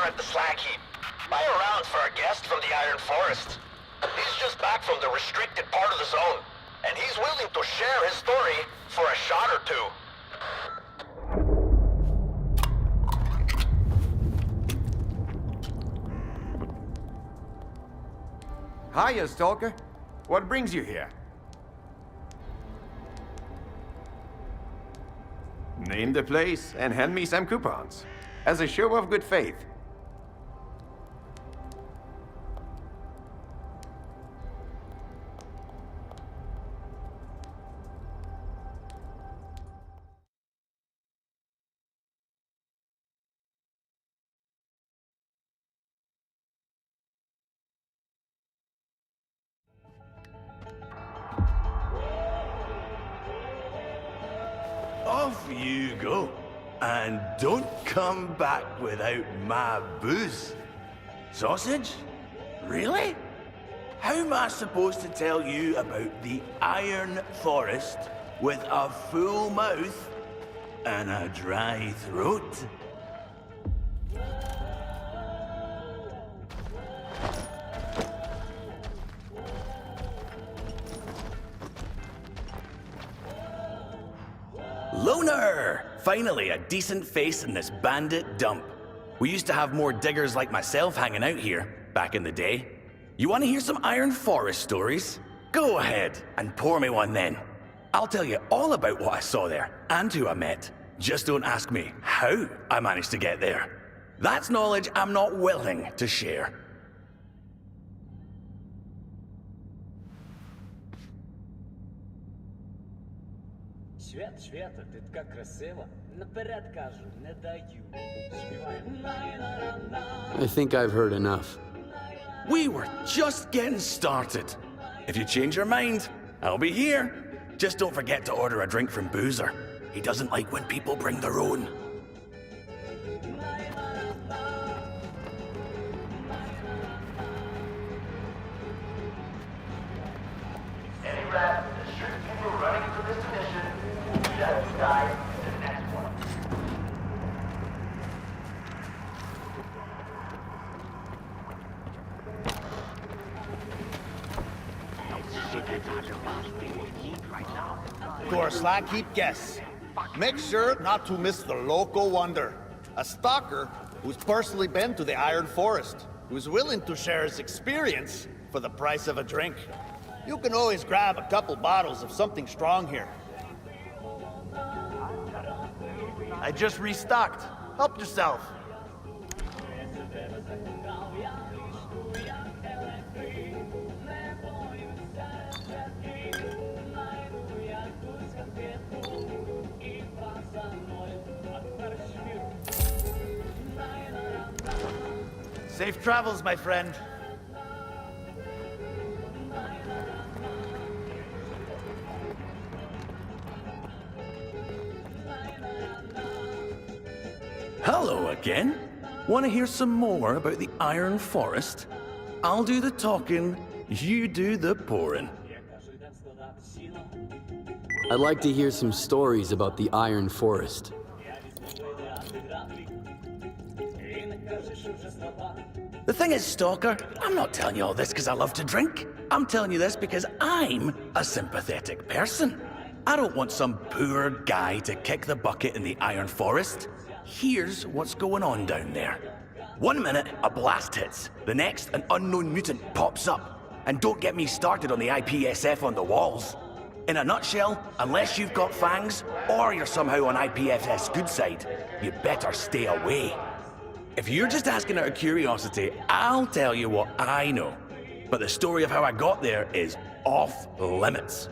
At the slag heap. Buy a round for a guest from the Iron Forest. He's just back from the restricted part of the zone, and he's willing to share his story for a shot or two. Hiya, Stalker. What brings you here? Name the place and hand me some coupons. As a show of good faith. Off you go. And don't come back without my booze. Sausage? Really? How am I supposed to tell you about the Iron Forest with a full mouth and a dry throat? Loner! Finally, a decent face in this bandit dump. We used to have more diggers like myself hanging out here, back in the day. You want to hear some Iron Forest stories? Go ahead, and pour me one then. I'll tell you all about what I saw there, and who I met. Just don't ask me how I managed to get there. That's knowledge I'm not willing to share. Света, ти така красива. Наперед кажу, не даю. I think I've heard enough. We were just getting started. If you change your mind, I'll be here. Just don't forget to order a drink from Boozer. He doesn't like when people bring their own. Any rat that shoots people running for this mission, just die in the next one. To our slag heap guests, make sure not to miss the local wonder. A stalker who's personally been to the Iron Forest, who's willing to share his experience for the price of a drink. You can always grab a couple bottles of something strong here. I just restocked. Help yourself. Safe travels, my friend. Hello again. Want to hear some more about the Iron Forest? I'll do the talking, you do the pouring. I'd like to hear some stories about the Iron Forest. The thing is, Stalker, I'm not telling you all this because I love to drink. I'm telling you this because I'm a sympathetic person. I don't want some poor guy to kick the bucket in the Iron Forest. Here's what's going on down there. 1 minute, a blast hits. The next, an unknown mutant pops up. And don't get me started on the IPSF on the walls. In a nutshell, unless you've got fangs, or you're somehow on IPSF's good side, you better stay away. If you're just asking out of curiosity, I'll tell you what I know. But the story of how I got there is off limits.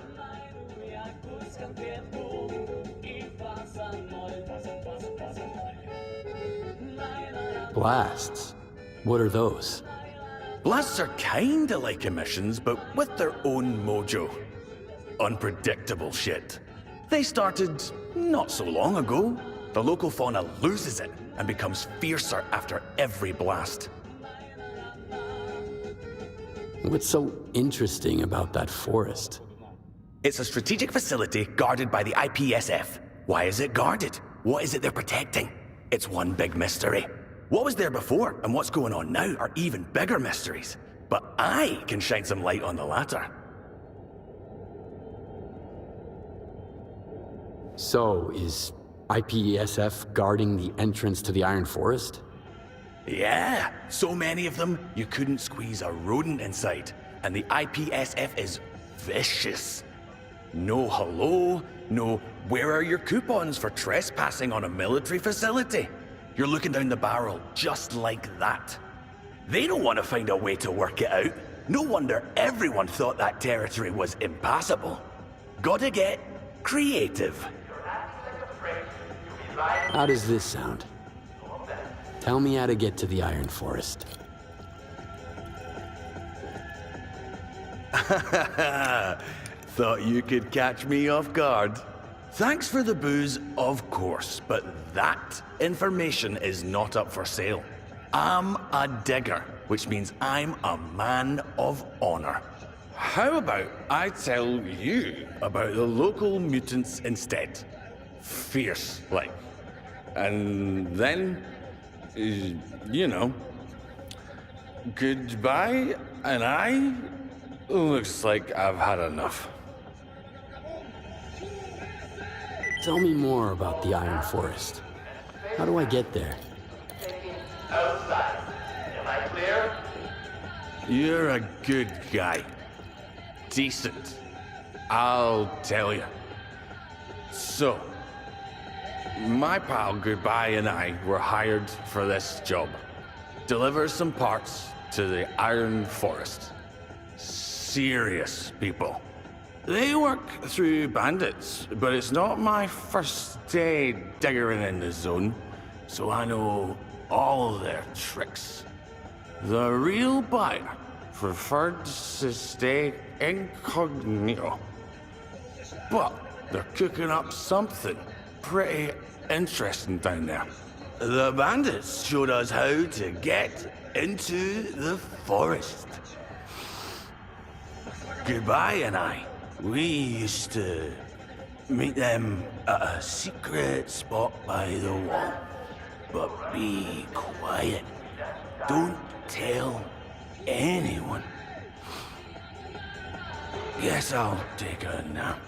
Blasts? What are those? Blasts are kinda like emissions, but with their own mojo. Unpredictable shit. They started not so long ago. The local fauna loses it and becomes fiercer after every blast. What's so interesting about that forest? It's a strategic facility guarded by the IPSF. Why is it guarded? What is it they're protecting? It's one big mystery. What was there before and what's going on now are even bigger mysteries. But I can shine some light on the latter. So, is IPSF guarding the entrance to the Iron Forest? Yeah, so many of them, you couldn't squeeze a rodent inside. And the IPSF is vicious. No hello, no where are your coupons for trespassing on a military facility? You're looking down the barrel just like that. They don't want to find a way to work it out. No wonder everyone thought that territory was impassable. Gotta get creative. How does this sound? Tell me how to get to the Iron Forest. Thought you could catch me off guard. Thanks for the booze, of course, but that information is not up for sale. I'm a digger, which means I'm a man of honor. How about I tell you about the local mutants instead? Fierce, like. And then, you know, goodbye, and I. Looks like I've had enough. Tell me more about the Iron Forest. How do I get there? Outside. Am I clear? You're a good guy. Decent. I'll tell you. So, my pal Goodbye and I were hired for this job. Deliver some parts to the Iron Forest. Serious people. They work through bandits, but it's not my first day diggering in the zone, so I know all their tricks. The real buyer preferred to stay incognito. But they're cooking up something pretty interesting down there. The bandits showed us how to get into the forest. Goodbye and I, we used to meet them at a secret spot by the wall. But be quiet. Don't tell anyone. Guess I'll take a nap.